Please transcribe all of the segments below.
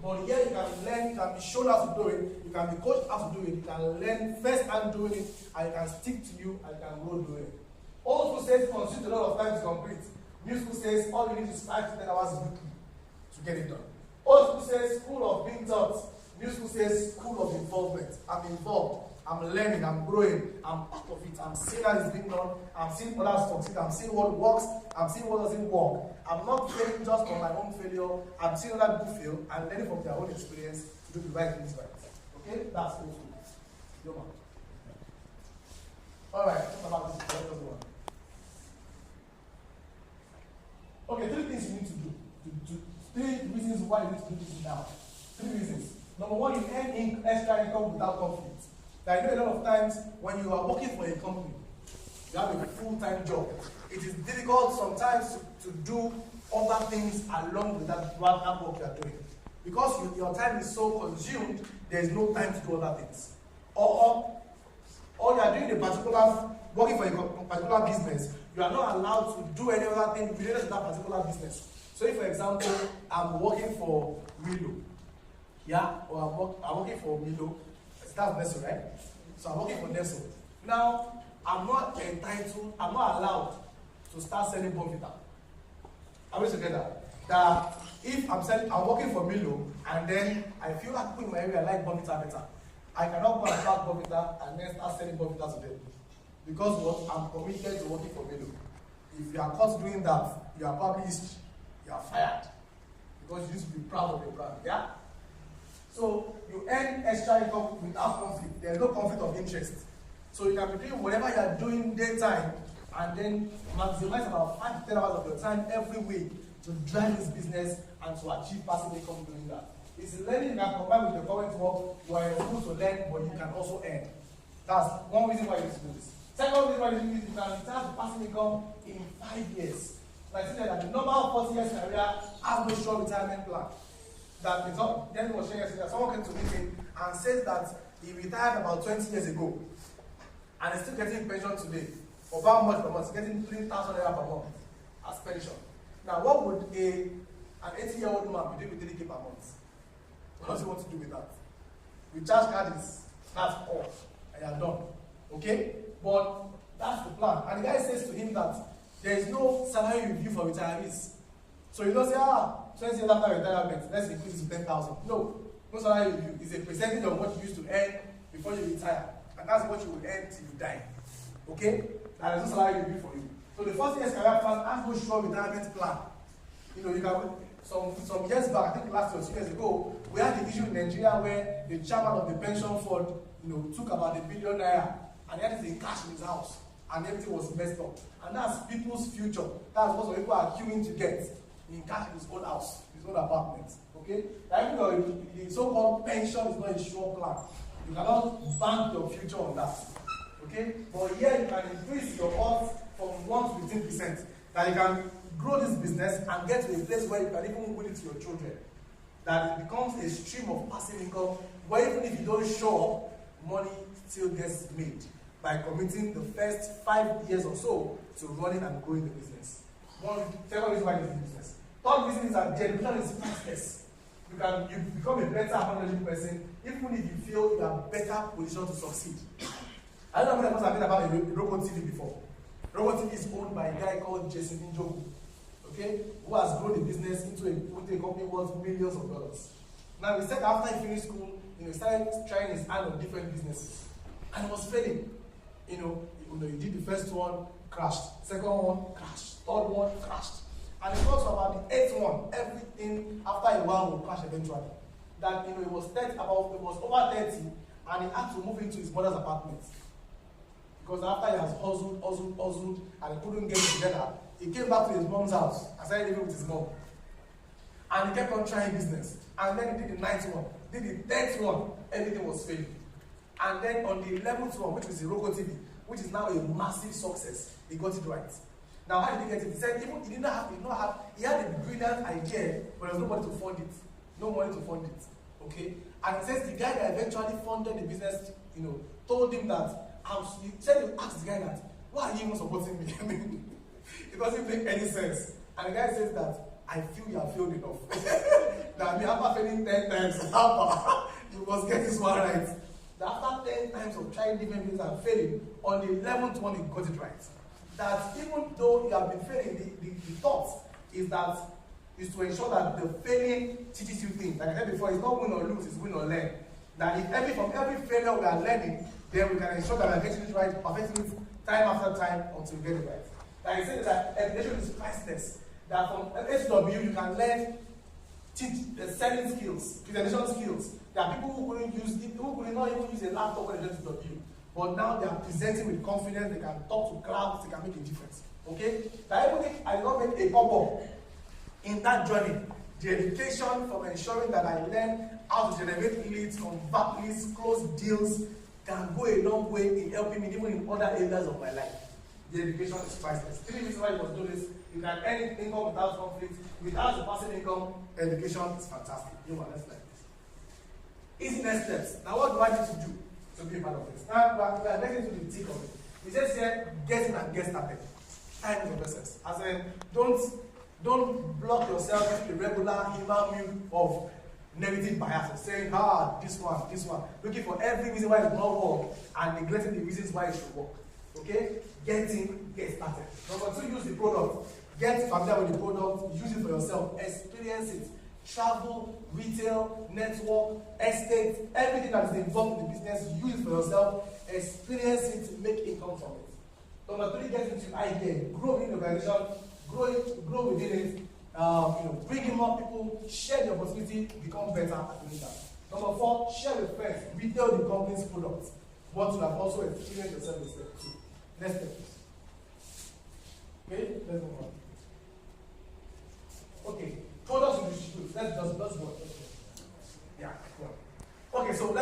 But here you can learn, you can be shown how to do it, you can be coached how to do it, you can learn first hand doing it, and it can stick to you and you can grow doing it. Old school says it consumes a lot of time to complete. New school says all you need is 5 to 10 hours weekly to get it done. Old school says school of being taught. New school says school of involvement. I'm involved. I'm learning. I'm growing. I'm part of it. I'm seeing how it's being done. I'm seeing others succeed. I'm seeing what works. I'm seeing what doesn't work. I'm not failing just from my own failure. I'm seeing other people fail and learning from their own experience to do the right things right. Okay? That's old school. Yo, man. All right. Talk about this. Let us go on. Okay, 3 things you need to do. 3 reasons why you need to do this now. 3 reasons. Number 1, you earn extra income without conflict. Now, I know a lot of times when you are working for a company, you have a full-time job. It is difficult sometimes to do other things along with that work you are doing. Because your time is so consumed, there is no time to do other things. Or you are doing working for a particular business, you are not allowed to do any other thing related to that particular business. So if, for example, I'm working for Milo, or I'm working for Milo, that's Nestle, right? So I'm working for Nestle. Now, I'm not allowed to start selling Bonvita. Are we together? That if I'm working for Milo, and then I feel like people in my area like Bonvita better, I cannot go and start Bonvita and then start selling Bonvita to them. Because what? I'm committed to working for Milo. If you are caught doing that, you are published, you are fired. Because you need to be proud of your brand. Yeah? So you earn extra income without conflict. There is no conflict of interest. So you can be doing whatever you are doing daytime and then maximize about 5 to 10 hours of your time every week to drive this business and to achieve passive income doing that. It's learning that combined with the current work, you are able to learn, but you can also earn. That's one reason why you need to do this. Second reason why you need to do this, you can retire to passive income in 5 years. Like I said, that the normal 40 years career has no sure retirement plan. That the then was sharing yesterday, someone came to me and says that he retired about 20 years ago and is still getting pension today. For how much per month? He's getting 3,000 naira per month as pension. Now, what would an 80-year-old man be doing with 3K per month? What does he want to do with that? Recharge card is that's all, and you're done. Okay? But that's the plan. And the guy says to him that there is no salary review for retirees. So you don't say, 20 years after retirement, let's increase it to 10,000. No salary review. It's a percentage of what you used to earn before you retire. And that's what you will earn till you die. Okay? There is no salary review for you. So the first year's career plan has no sure retirement plan. You know, you can some years back, I think last year or 2 years ago, we had the issue in Nigeria where the chairman of the pension fund, took about $1 billion naira and he had it in cash in his house. And everything was messed up. And that's people's future. That's what some people are queuing to get in cash in his own house, his own apartment. Okay? Even though the so-called pension is not a sure plan, you cannot bank your future on that. Okay? But here you can increase your odds from 1 to 15%. That you can grow this business and get to a place where you can even will it to your children. That it becomes a stream of passive income where even if you don't show up, money still gets made by committing the first 5 years or so to running and growing the business. Second reason why you do business. Third reason is that the education is priceless. You become a better managing person even if you feel you are better positioned to succeed. I don't know if I've been about a Robo TV before. Robo TV is owned by a guy called Jason Njoku, okay, who has grown the business into a company worth millions of dollars. Now, he said after he finished school, he started trying his hand on different businesses, and he was failing. He did the first one, crashed. Second one, crashed. Third one, crashed. And he got to about the 8th one. Everything after a while will crash eventually. That it was over 30, and he had to move into his mother's apartment. Because after he has hustled, and he couldn't get it together, he came back to his mom's house and started living with his mom. And he kept on trying business. And then he did the 9th one, did the 10th one, everything was failing. And then on the 11th one, which was the Roku TV, which is now a massive success, he got it right. Now, how did he get it? He said he had a brilliant idea, but there was nobody to fund it. No money to fund it. Okay? And he says the guy that eventually funded the business, told him that, he said he asked the guy that, why are you even supporting me? I mean, it doesn't make any sense. And the guy says that, I feel you have failed enough. That means after failing 10 times, you must get this one right. That after 10 times of trying different things and failing, on the 11th one, you got it right. That even though you have been failing, the thought is to ensure that the failing teaches you things. Like I said before, it's not win or lose, it's win or learn. That if from every failure we are learning, then we can ensure that we are getting it right, perfecting it time after time until we get it right. Like I said, that education is priceless. That from A2W you can learn selling skills, presentation skills. There are people who could not even use a laptop when they learn A2W. But now they are presenting with confidence, they can talk to crowds, they can make a difference. Okay? That even if I did not make a pop-up in that journey, the education from ensuring that I learn how to generate leads, convert leads, close deals, can go a long way in helping me even in other areas of my life. The education is priceless. 3 reasons why you must do this. You can earn income without conflict. Without the passive income, education is fantastic. You want let's like this. Easy next steps. Now what do I need to do to be a part of this? Now we are getting to the thick of it. It says here, get in and get started. Time is of essence. As in, don't block yourself with a regular human of negative bias, saying, this one, looking for every reason why it will not work and neglecting the reasons why it should work. Okay? Get in, get started. Number 2, use the product. Get familiar with the product, use it for yourself, experience it. Travel, retail, network, estate, everything that is involved in the business, use it for yourself, experience it, make income from it. Number 3, get into idea, grow in the organization, grow within it, bring in more people, share the opportunity, become better at doing that. Number 4, share with friends, retail the company's products. What you have also experienced yourself in step 2. Next step. Okay, let's move on. Okay, products to distribute. Let's go. Yeah, go on. Okay, so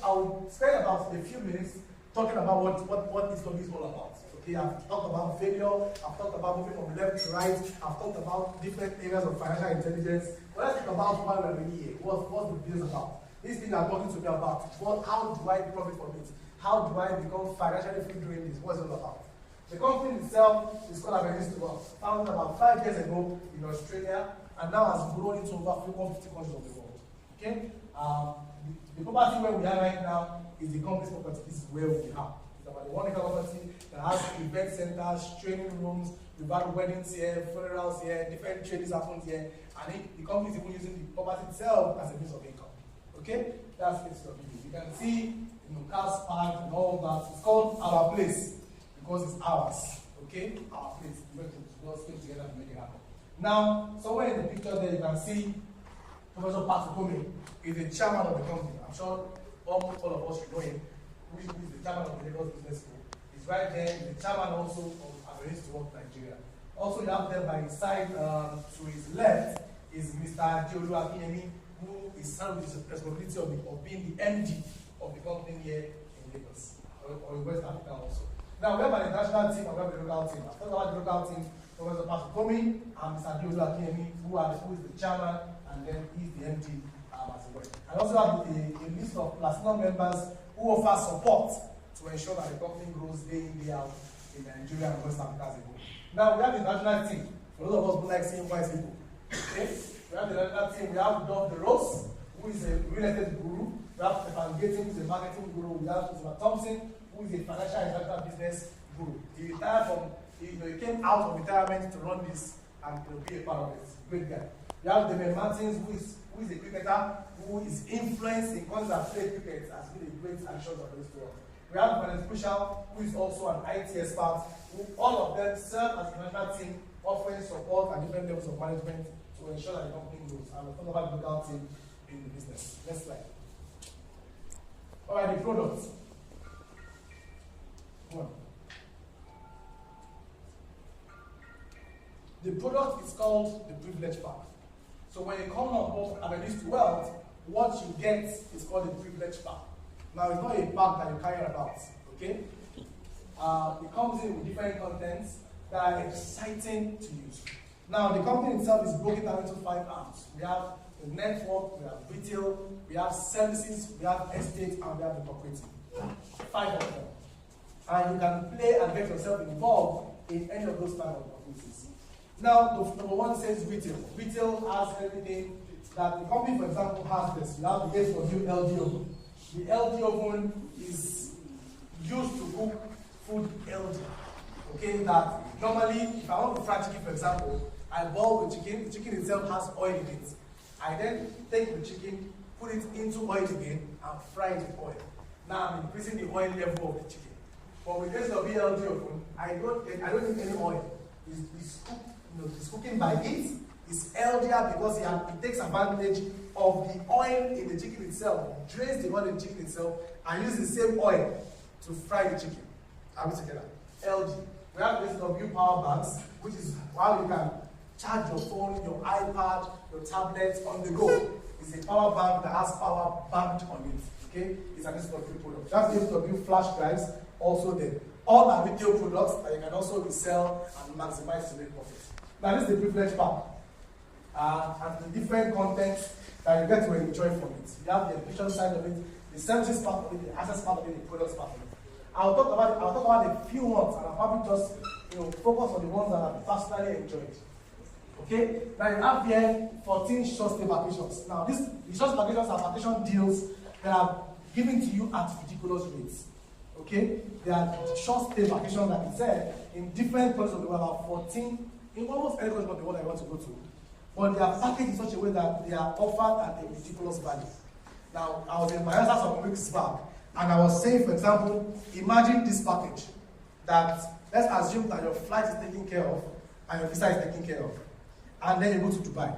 I'll spend about a few minutes talking about what this topic is all about. Okay, I've talked about failure, I've talked about moving from left to right, I've talked about different areas of financial intelligence. But let's talk about why we're really here. What's the business about? This thing I'm talking to me about. How do I profit from it? How do I become financially free doing this? What's it all about? The company itself is called A2W, founded about 5 years ago in Australia, and now has grown into over 150 countries of the world. Okay? The property where we are right now is the company's property. This is where we are. It's about a 1 acre property that has event centers, training rooms, we've had weddings here, funerals here, different trainings happen here, and the company is even using the property itself as a means of income. Okay? That's A2W. You can see cars parked and all that. It's called Our Place because it's ours. Okay? Our place. We just came together to make it happen. Now, somewhere in the picture there you can see Professor Patrick is the chairman of the company. I'm sure almost all of us should know him, who is the chairman of the Lagos Business School. He's right there, he's the chairman also of A2W Nigeria. Also, you have there by his side, to his left, is Mr. A2W, who is handling the responsibility of being the MD of the company here in Lagos, or in West Africa also. Now, we have an international team and we have a local team. I've talked about the local team, Professor Patrick and Mr. A2W, who is the chairman, and then he's the MD as well. I also have a list of platinum members who offer support to ensure that the company grows day in, day out in Nigeria and West Africa as a whole. Now, we have the national team. For those of us who like seeing white people, okay? We have the national team. We have Dov De Rose, who is a real estate guru. We have Stefan Gating, who is a marketing guru. We have Mr. Thompson, who is a financial and international business guru. He retired from, he came out of retirement to run this and to be a part of it. Great guy. We have Damian Martins, who is a cricketer, who is influenced in countries that play cricket, has been a great addition of this world. We have Vanessa Pushal, who is also an IT expert, who all of them serve as a national team, offering support and different levels of management to ensure that the company grows. And we'll talk about the local team in the business. Next slide. All right, the products. One. The product is called the Privilege Pack. So when you come on board A2W, what you get is called the Privilege Pack. Now, it's not a pack that you carry about, okay? It comes in with different contents that are exciting to use. Now, the company itself is broken down into 5 arms. We have the network, we have retail, we have services, we have estate, and we have the cooperative. 5 of them. And you can play and get yourself involved in any of those 5 opportunities. Now, the number one says retail. Retail has everything that the company, for example, has this. You have the A2W LD oven. The LD oven is used to cook food LD. Okay, that normally, if I want to fry chicken, for example, I boil the chicken itself has oil in it. I then take the chicken, put it into oil again, and fry it with oil. Now I'm increasing the oil level of the chicken. But with this LD oven, I don't need any oil. It's cooking by heat. It's healthier because it takes advantage of the oil in the chicken itself, drains the oil in the chicken itself, and uses the same oil to fry the chicken. Are we together? LG. We have this W power banks, which is how you can charge your phone, your iPad, your tablet on the go. It's a power bank that has power banked on it. Okay? It's an A2W product. That's A2W flash drives also there. All are retail products that you can also resell and maximize to make profit. Now this is the privilege part. And the different contents that you get to enjoy from it. You have the education side of it, the services part of it, the access part of it, the products part of it. I'll talk about a few ones, and I'll probably just focus on the ones that I've personally enjoyed. Okay? Now you have here 14 short stay vacations. Now the short stay vacations are vacation deals that are given to you at ridiculous rates. Okay? They are short stay vacations, like I said, in different parts of the world, about 14, in almost any country of the world I want to go to. But they are packaged in such a way that they are offered at a ridiculous value. Now, I was in my answer some weeks back, and I was saying, for example, imagine this package that, let's assume that your flight is taken care of, and your visa is taken care of, and then you go to Dubai.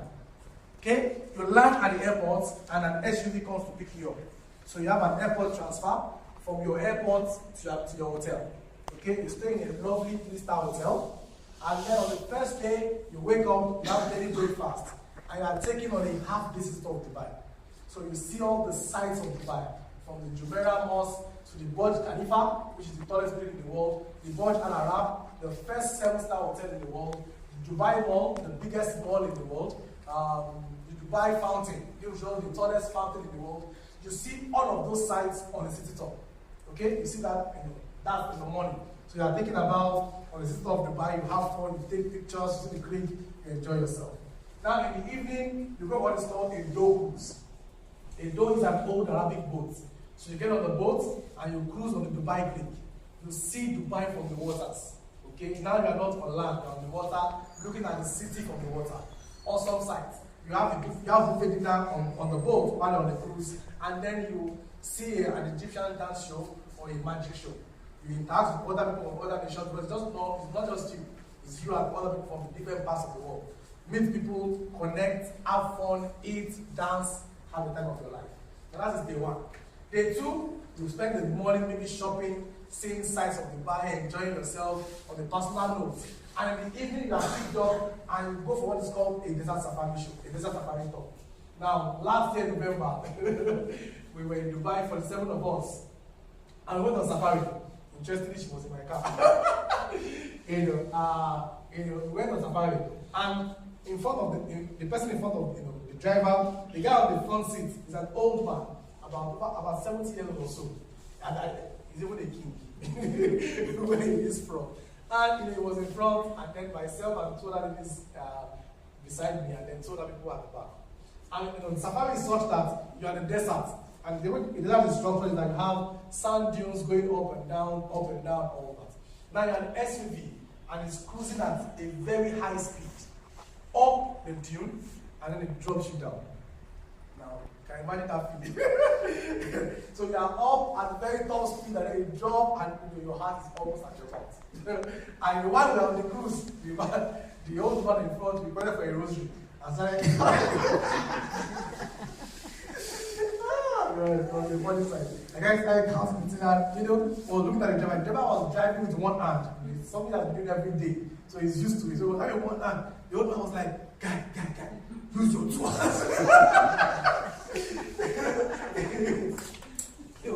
Okay? You land at the airport, and an SUV comes to pick you up. So you have an airport transfer from your airport to your hotel. Okay? You stay in a lovely 3-star hotel, and then on the first day, you wake up, you have a daily breakfast, and you are taken on a half-day tour of Dubai. So you see all the sights of Dubai, from the Jumeirah Mosque to the Burj Khalifa, which is the tallest building in the world, the Burj Al Arab, the first 7-star hotel in the world, the Dubai Mall, the biggest mall in the world, the Dubai Fountain, usually the tallest fountain in the world. You see all of those sites on the city top. Okay, you see that, that's in the morning. So you are thinking about on the city top of Dubai, you have fun, you take pictures, you see the creek, you enjoy yourself. Now in the evening, you go what is called a dough cruise. A dough is an old Arabic boat. So you get on the boat and you cruise on the Dubai Creek. You see Dubai from the waters. Okay, now you are not on land, you are on the water, looking at the city from the water. Awesome sight. You have buffet dinner on the boat while on the cruise, and then you see an Egyptian dance show or a magic show. You interact with other people from other nations, but it's not just you. It's you and other people from different parts of the world. Meet people, connect, have fun, eat, dance, have the time of your life. So that is day one. Day two, you spend the morning maybe shopping, seeing sights of Dubai, enjoying yourself on a personal note. And in the evening, you are picked up and you go for what is called a desert safari show, a desert safari tour. Now, last year, November, we were in Dubai for the 7 of us. And we went on safari. Interestingly, she was in my car. We went on safari. And in front of the person in front of the driver, the guy on the front seat is an old man, about 70 years old or so. And he's even a king where he is from. And he was in front, and then myself and two other ladies beside me, and then two other people at the back. And the safari is such that you are in the desert, and the way the desert is structured is that you have sand dunes going up and down, all that. Now you're an SUV, and it's cruising at a very high speed up the dune, and then it drops you down. Now, can you imagine that feeling? So you are up at very top speed, and then you drop, and your heart is almost at your heart. And while we are on the cruise, the old man in front, we went for a rosary. And started on the body side. The guy started counting, was looking at the driver. The driver was driving with one hand. It's something that we do every day. So he's used to it. So he was having one hand. The old man was like, guy, use your two hands. It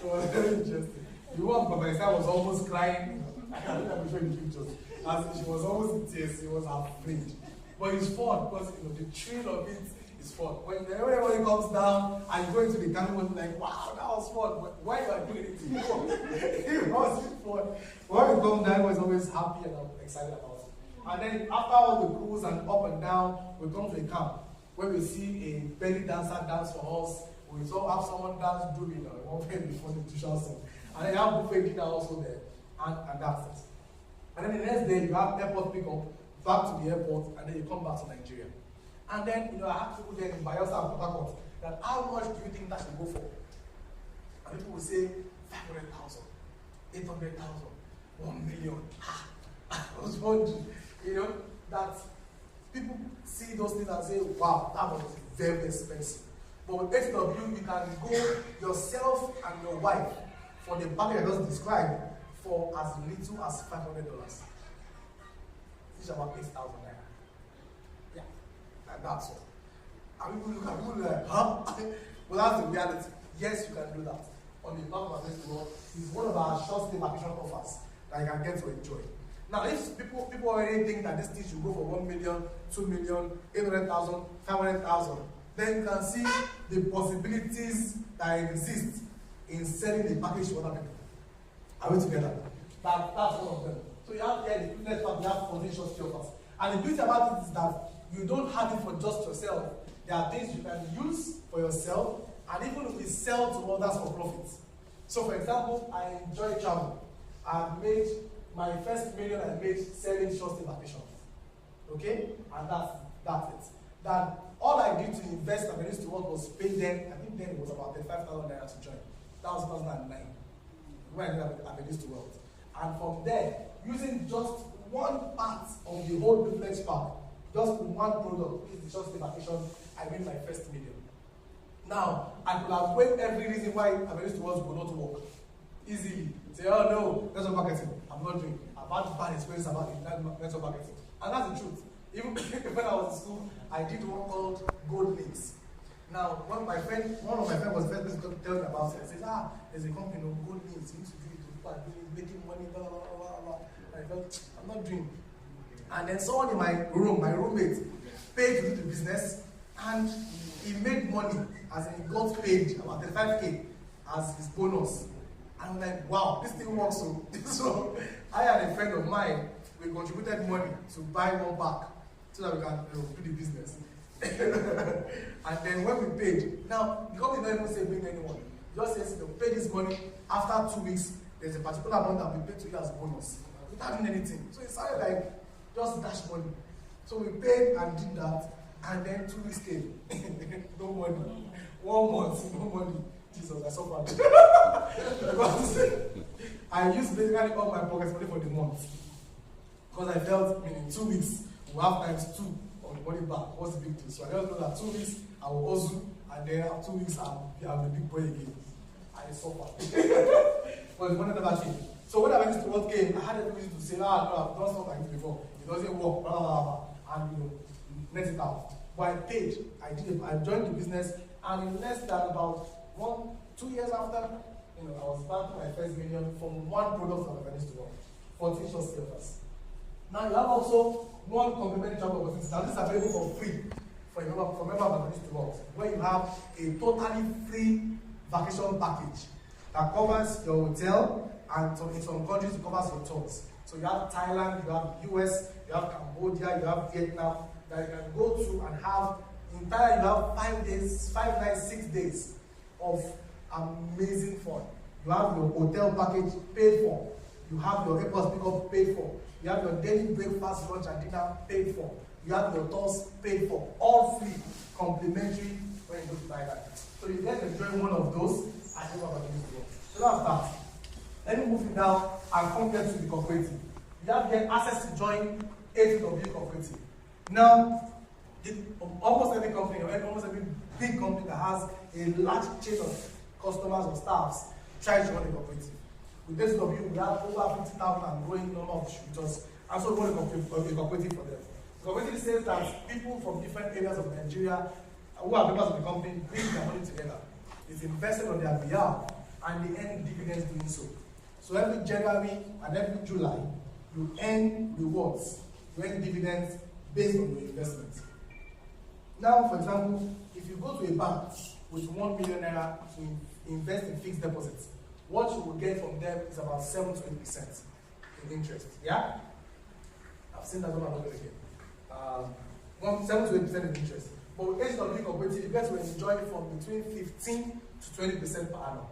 was very interesting. The one by my side was almost crying. I can't remember showing the pictures. As she was almost in tears, he was afraid. But it's fun because the thrill of it is fun. When everybody comes down and you go into the cabin, like, wow, that was fun. But why you are doing it? It wasn't fun. When we come down, I was always happy and excited about it. and then after all the cruise and up and down, we come to a camp where we see a belly dancer dance for us. We saw have someone dance during one day before the tuition song. And then you have buffet dinner also there. And that's it. And then the next day you have airport pickup, back to the airport, and then you come back to Nigeria. And then I have people there in Bayelsa and Port Harcourt that how much do you think that should go for? And people will say 500,000, 800,000, 1 million. I was wondering, that people see those things and say, wow, that was very expensive. But with A2W, you can go yourself and your wife for the package I just described for as little as $500. Which is about 8,000 naira. Yeah, and that's all. And people look at people like, huh? But that's the reality. Yes, you can do that. On the platform of A2W, it's one of our short stay vacation offers that you can get to enjoy. Now, if people already think that this thing should go for 1 million, 2 million, 800,000, 500,000, then you can see the possibilities that exist in selling the package to other people. Are we together? That's one of them. So you have here the fitness part, you have position offers. And the beauty about it is that you don't have it for just yourself. There are things you can use for yourself, and even if we sell to others for profit. So for example, I enjoy travel. I've made my first million I made selling short stay vacations. Okay? And that's it. That all I did to invest and to work was pay them, I think then it was about 35,000 naira to join. That was 2009. When I did Avenues to Wealth. And from there, using just one part of the whole duplex park, just one product, which is the short stay vacation, I made my first million. Now, I could have weighed every reason why Avenues to Wealth would not work. Easily. Say, oh no, network marketing. I'm not doing. I've had bad experience about network marketing. And that's the truth. Even when I was in school, I did one called Gold Links. Now, one of my friends was the first person to tell me about it. I said, there's a company, Gold Links. You need to do it. People are doing making money, blah, blah, blah, blah. I thought, I'm not doing. And then someone in my room, my roommate, paid to do the business, and he made money, as in he got paid about 35K as his bonus. And I'm like, wow, this thing works. So I had a friend of mine, we contributed money to buy one pack so that we can do the business. And then when we paid, now the company doesn't even say bring anyone. Just says they'll pay this money after 2 weeks. There's a particular amount that we pay to you as a bonus without doing anything. So it sounded like just dash money. So we paid and did that, and then 2 weeks came. No money. 1 month, no money. Jesus, I suffered. Because I used basically all my pocket money for the month. Because I felt in 2 weeks, we'll have times 2 of the money back. What's the big deal? So I just know that 2 weeks I will hustle, and then after 2 weeks I'll be a big boy again. I suffered. But the money never came. So when I went to what came, I had every reason to say, no, I've done stuff like this before. It doesn't work, blah, blah, blah, and net it out. But I paid. I joined the business, and in less than about 2 years after, I was back to my first million from one product of Avenues to Wealth, 14 short stay. Now you have also one complimentary travel opportunity. Now this is available for free for member of Avenues to Wealth, where you have a totally free vacation package that covers your hotel, and in some countries it covers your tours. So you have Thailand, you have US, you have Cambodia, you have Vietnam that you can go to and have. In Thailand you have 5 days, 5 nights, 6 days of amazing fun. You have your hotel package paid for. You have your airport pickup paid for. You have your daily breakfast, lunch, and dinner paid for. You have your tours paid for. All free, complimentary when you go to Thailand. So you get to enjoy one of those and you have a new. So that's that. Let me move it down and come here to the cooperative. You have here access to join A2W cooperative. Now, almost every company, or almost every big company that has a large chain of customers or staffs tries to run a cooperative. With A2W, we have over 50,000 and growing number of distributors, and so we run a cooperative for them. The cooperative says that people from different areas of Nigeria who are members of the company bring their money together. It's invested on their behalf, and they earn dividends doing so. So every January and every July, you earn rewards, you earn dividends based on your investment. Now, for example, if you go to a bank with 1 million naira to invest in fixed deposits, what you will get from them is about 7 to 8% in interest. Yeah? seen that number again. 7 to 8% interest. But with A2W cooperative, you get to enjoy from between 15 to 20% per annum.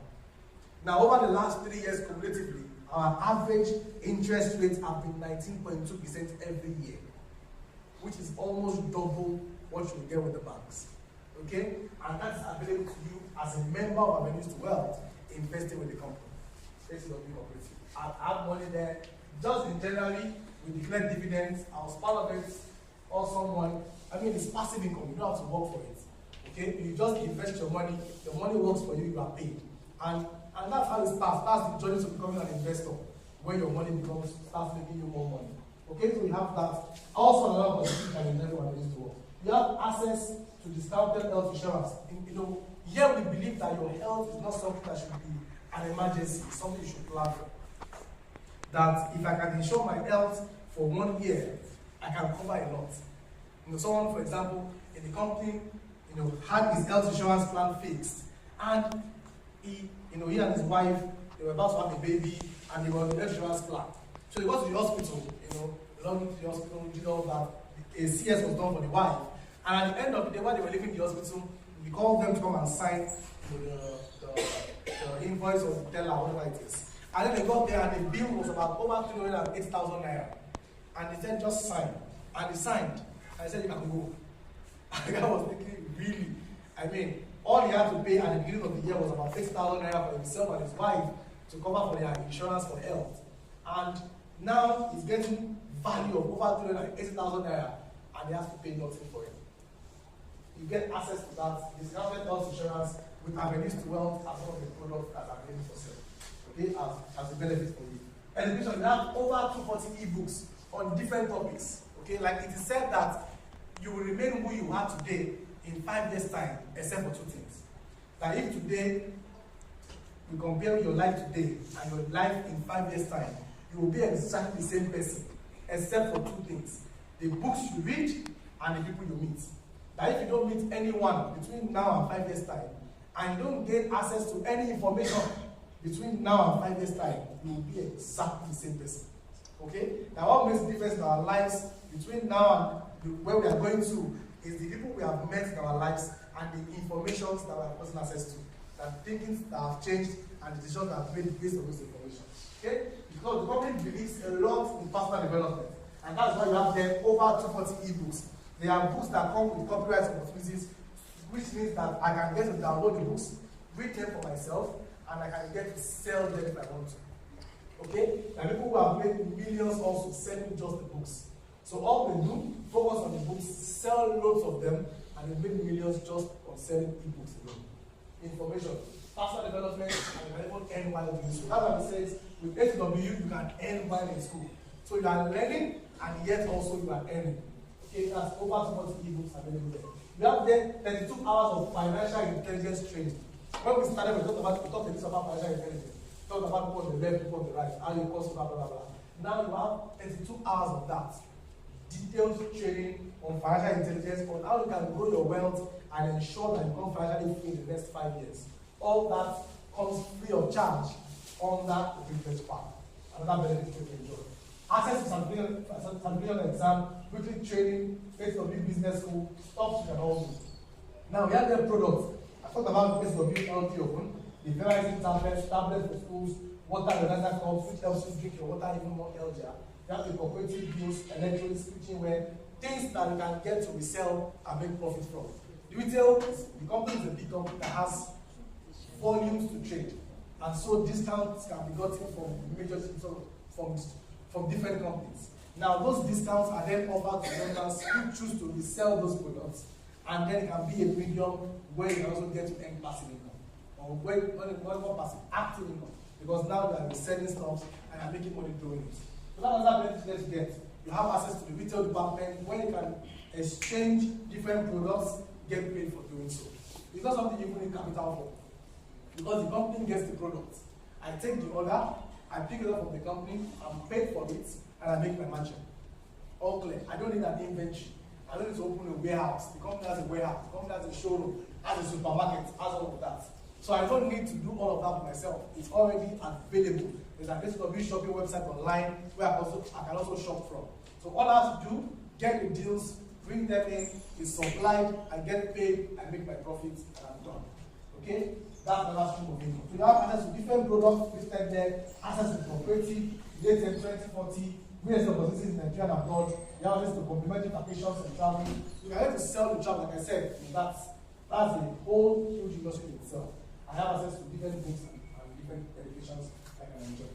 Now, over the last 3 years cumulatively, our average interest rates have been 19.2% every year, which is almost double what you get with the banks. Okay? And that's available to you as a member of Avenues to Wealth investing with the company. A2W cooperative. I have money there. Just in generally, we declare dividends. I was part of it. Or someone, I mean, it's passive income. You don't have to work for it. Okay? You just invest your money works for you, you are paid. And that's how it starts. That's the journey to becoming an investor, where your money starts making you more money. Okay, so we have that. Also, another possibility can enjoy what it is to work. You have access to discounted health insurance. Here we believe that your health is not something that should be an emergency, something you should plan for. That if I can insure my health for 1 year, I can cover a lot. Someone, for example, in the company, had his health insurance plan fixed, and he and his wife, they were about to have a baby, and they were on the health insurance plan. So he got to the hospital, belonging to the hospital, did all that. A CS was done for the wife. And at the end of the day, while they were leaving the hospital, we called them to come and sign the invoice or the teller, whatever it is. And then they got there, and the bill was about over 308,000 naira. And they said, just sign. And he signed. And he said, you can go. And the guy was thinking, really? I mean, all he had to pay at the beginning of the year was about 6,000 naira for himself and his wife to cover for their insurance for health. And now he's getting value of over 380,000 naira, and he has to pay nothing for it. You get access to that discounted health insurance with Avenues to Wealth as one of the products that are available for sale. Okay, as a benefit for you. Education, you have over 240 ebooks on different topics. Okay, like it is said that you will remain who you are today in 5 years' time, except for 2 things. That if today you compare your life today and your life in 5 years' time, you will be exactly the same person, except for 2 things: the books you read and the people you meet. That if you don't meet anyone between now and 5 years' time, and you don't gain access to any information between now and 5 years' time, you will be exactly the same person. Okay? Now, what makes the difference in our lives between now and where we are going to is the people we have met in our lives and the information that we have gotten access to, that thinkings that have changed and the decisions that have made based on this information. Okay? Because the company believes a lot in personal development, and that's why you have there over 240 ebooks. There are books that come with copyright opportunities, which means that I can get to download the books, read them for myself, and I can get to sell them if I want to. Okay? There are people who have made millions also selling just the books. So all they do, focus on the books, sell loads of them, and they make millions just on selling ebooks alone. Information, personal development, and you can even earn while doing so. That's what it says. With A2W, you can earn while in school. So you are learning, and yet also you are earning. Okay, that's over 240 ebooks available there. You have there 32 hours of financial intelligence training. When we started, we talked a bit about financial intelligence. We talked about people on the left, people on the right, how you cost, blah, blah, blah, blah. Now you have 32 hours of that. Detailed training on financial intelligence, on how you can grow your wealth and ensure that you become financially free in the next 5 years. All that comes free of charge under the privilege part. Another benefit you can enjoy. Access to certification exam, weekly training, A2W business school, stuff you can all do. Now we have their products. I talked about A2W Healthy Open, the variety tablets for schools, water reducer cups, which helps you drink your water even more healthier. You have the cooperative bills, electronics, kitchenware, things that you can get to resell and make profit from. The retail, the company is a big company that has volumes to trade, and so discounts can be gotten from major from different companies. Now those discounts are then offered to members who choose to resell those products, and then it can be a medium where you can also get to earn passive income, or not passive, active income, because now you are reselling stuff and you are making money doing it. So that's another benefit you get. You have access to the retail department where you can exchange different products, get paid for doing so. It's not something you need capital for, because the company gets the product. I take the order, I pick it up from the company, I'm paid for it, and I make my margin. All clear. I don't need an inventory. I don't need to open a warehouse. The company has a warehouse. The company has a showroom, has a supermarket, has all of that. So I don't need to do all of that myself. It's already available. There's an A2W shopping website online where I can also shop from. So all I have to do, get the deals, bring them in, is supplied, I get paid, I make my profits, and I'm done. Okay? That's the last stream of income. So you have access to different products listed there, access to cooperative, data 2040, real estate opportunities in Nigeria and abroad. You have access to complementary vacations and travel. You can have to sell the travel, like I said, that's a whole huge industry in itself. I have access to different books and different educations I can enjoy.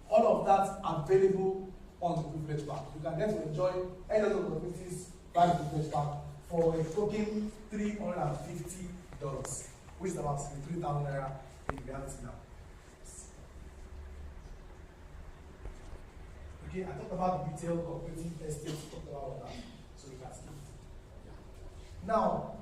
All of that available on the privilege pack. You can get to enjoy any of the opportunities by the privilege pack for a token $350, which is about 3,000 naira in reality now. Okay, I talked about retail, cooperative, estates, talked about all that, so you can skip it. Now,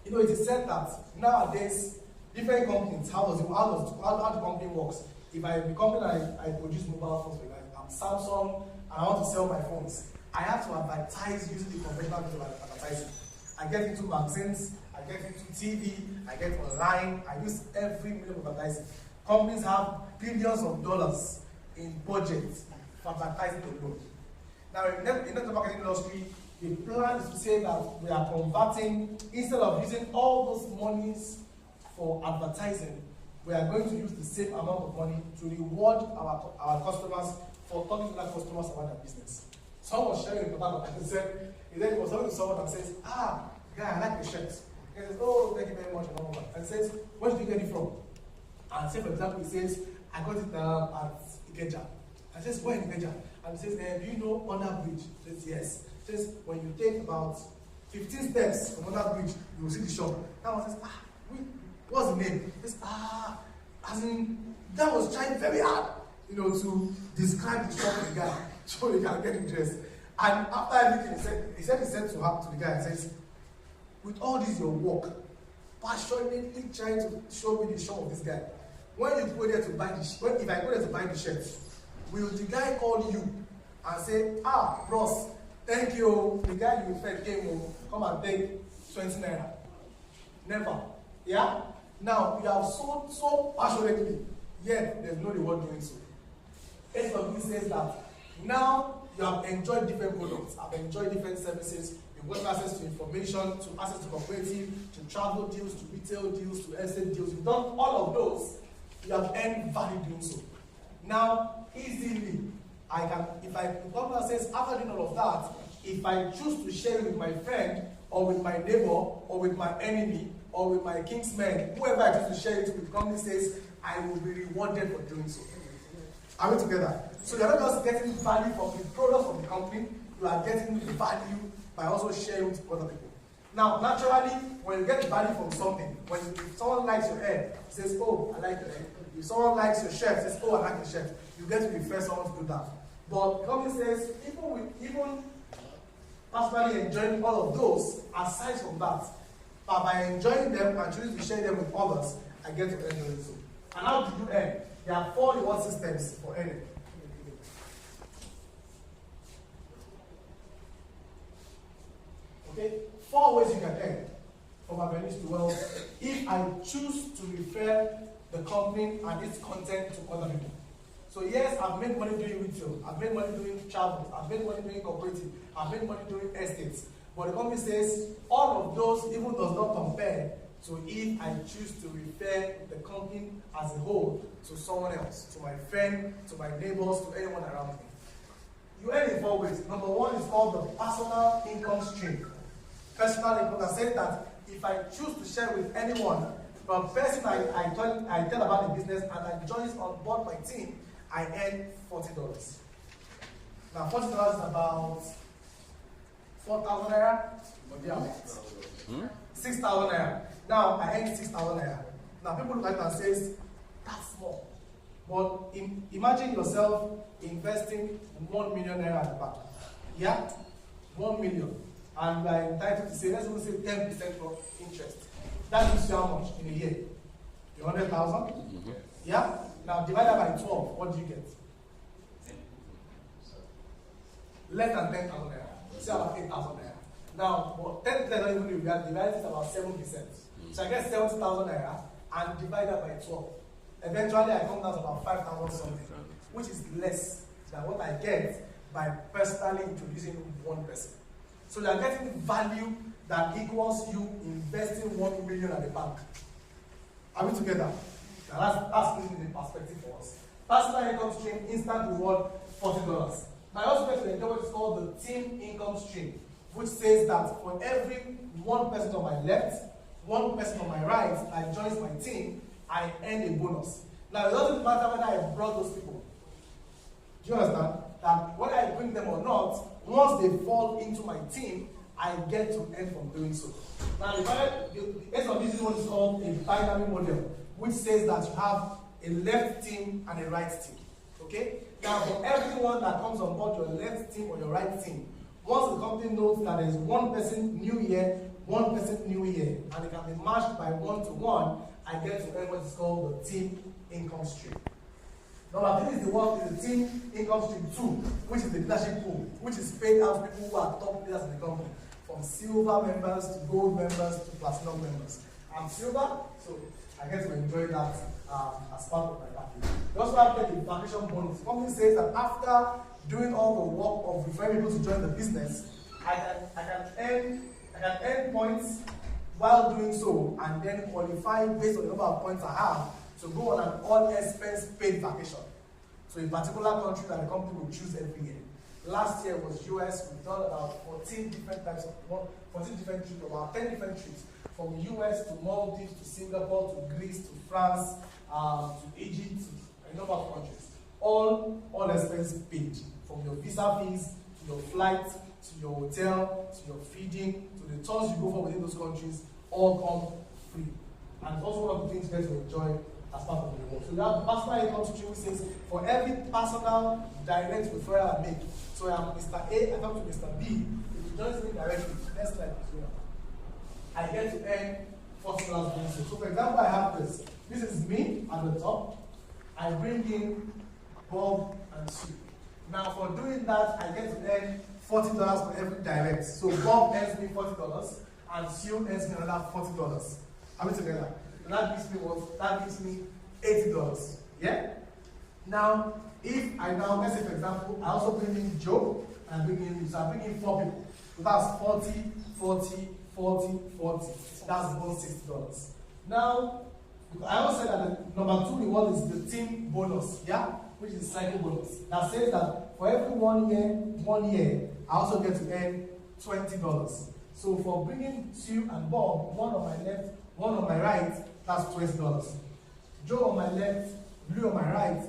it is said that nowadays, different companies, how the company works. If I am a company and I produce mobile phones, like I'm Samsung, and I want to sell my phones, I have to advertise using the conventional method of advertising. I get into magazines, I get into TV, I get online, I use every medium of advertising. Companies have billions of dollars in budget for advertising alone. Now, in the network marketing industry, the plan is to say that we are converting, instead of using all those monies for advertising, we are going to use the same amount of money to reward our customers for talking to their customers about their business. Someone was sharing a product and said, he was talking to someone and says, guy, I like the shirt. He says, oh, thank you very much, and all that. And he says, where did you get it from? And say, for example, he says, I got it at Ikeja. And he says, where in Ikeja? And he says, do you know Under Bridge? He says, yes. He says, when you take about 15 steps from Under Bridge, you will see the shop. Now he says, what's the name? He says, as in, that was trying very hard, to describe the shop to the guy, so he can get interest. And after everything, he said to the guy, he says, with all this your work, passionately trying to show me the shop of this guy. When you go there to buy if I go there to buy the shirt, will the guy call you and say, bros, thank you, the guy you referred came, come and take 20 naira? Never. Yeah? Now, you have sold so passionately, yet there's no reward doing so. A2W says that now you have enjoyed different products, have enjoyed different services, you've got access to information, to access to cooperative, to travel deals, to retail deals, to estate deals. You've done all of those, you have earned value doing so. Now, easily, if the company says, after doing all of that, if I choose to share it with my friend, or with my neighbor, or with my enemy, or with my kingsmen, whoever I choose to share it with, the company says, I will be rewarded for doing so. Are we together? So you're not just getting value from the products of the company, you are getting value by also sharing with other people. Now, naturally, when you get value from something, if someone likes your hair, says, oh, I like your hair. If someone likes your shirt, says, oh, I like the shirt, you get to refer someone to do that. But the company says, even personally enjoying all of those, aside from that, but by enjoying them and choosing to share them with others, I get to enjoy it. And how do you earn? There are 4 reward systems for earning. Okay? 4 ways you can earn from avenues to wealth if I choose to refer the company and its content to other people. So yes, I've made money doing retail, I've made money doing travel, I've made money doing cooperative, I've made money doing estates. But the company says all of those even does not compare to if I choose to refer the company as a whole to someone else, to my friend, to my neighbors, to anyone around me. You earn in 4 ways. Number 1 is called the personal income stream. Personal income that says that if I choose to share with anyone, from person I tell about the business and I join on board my team, I earn $40. Now $40 is about 4,000 naira. 6,000 naira. Now I earn 6,000 naira. Now people look at it and says, that's small. But imagine yourself investing 1 million naira at the bank. Yeah? 1 million. And you are entitled to say, let's even say 10% of interest. That gives you how much in a year? 100,000? Yeah? Now divide that by 12, what do you get? Less than 10,000 naira. Say about 8,000 naira. Now, 10% not even you divide it about 7%. So I get 70,000 naira and divide that by 12. Eventually I come down to about 5,000 something, which is less than what I get by personally introducing one person. So you are getting value that equals you investing 1 million at the bank. Are we together? Now that's putting in the perspective for us. Personal income stream, instant reward, $40. Now I also get to enjoy what is called the team income stream, which says that for every one person on my left, one person on my right that joins my team, I earn a bonus. Now it doesn't matter whether I brought those people. Do you understand? That whether I bring them or not, once they fall into my team, I get to earn from doing so. Now the essence of using what is called a binary model, which says that you have a left team and a right team. Okay? Now for everyone that comes on board your left team or your right team, once the company knows that there is one person new year, one person new year, and it can be matched by 1-to-1, I get to earn what is called the team income stream. Number 3 is the team income stream 2, which is the leadership pool, which is paid out to people who are top leaders in the company, from silver members to gold members to platinum members. I'm silver, so I get to enjoy that as part of my package. We also have the vacation bonus. The company says that after doing all the work of referring people to join the business, I can earn points while doing so, and then qualify based on the number of points I have to go on an all-expense paid vacation to a particular country that the company will choose every year. Last year was US. We've done about 14 different trips, about 10 different trips, from US to Maldives to Singapore to Greece to France to Egypt to a number of countries. All expenses paid, from your visa fees to your flight to your hotel to your feeding to the tours you go for within those countries, all come free. And it's also one of the things you guys will enjoy as part of the reward. So you have personal income stream, which says for every personal direct referral I make, so I am Mr. A, I talk to Mr. B, if he joins me directly, next slide, I get to earn $40 bonus. So for example, I have this. This is me at the top. I bring in Bob and Sue. Now for doing that, I get to earn $40 for every direct. So Bob earns me $40 and Sue earns me another $40. Are we together? And that gives me what? That gives me $80. Yeah? Now, if I now, let's say for example, I also bring in Joe and I bring in, so I bring in 4 people. So that's 40, 40, 40, 40. That's $160. Now, I also said that the number 2 reward is the team bonus, yeah? Which is the cycle bonus. That says that for every 1 year, I also get to earn $20. So for bringing Sue and Bob, one on my left, one on my right, that's $20. Joe on my left, Blue on my right,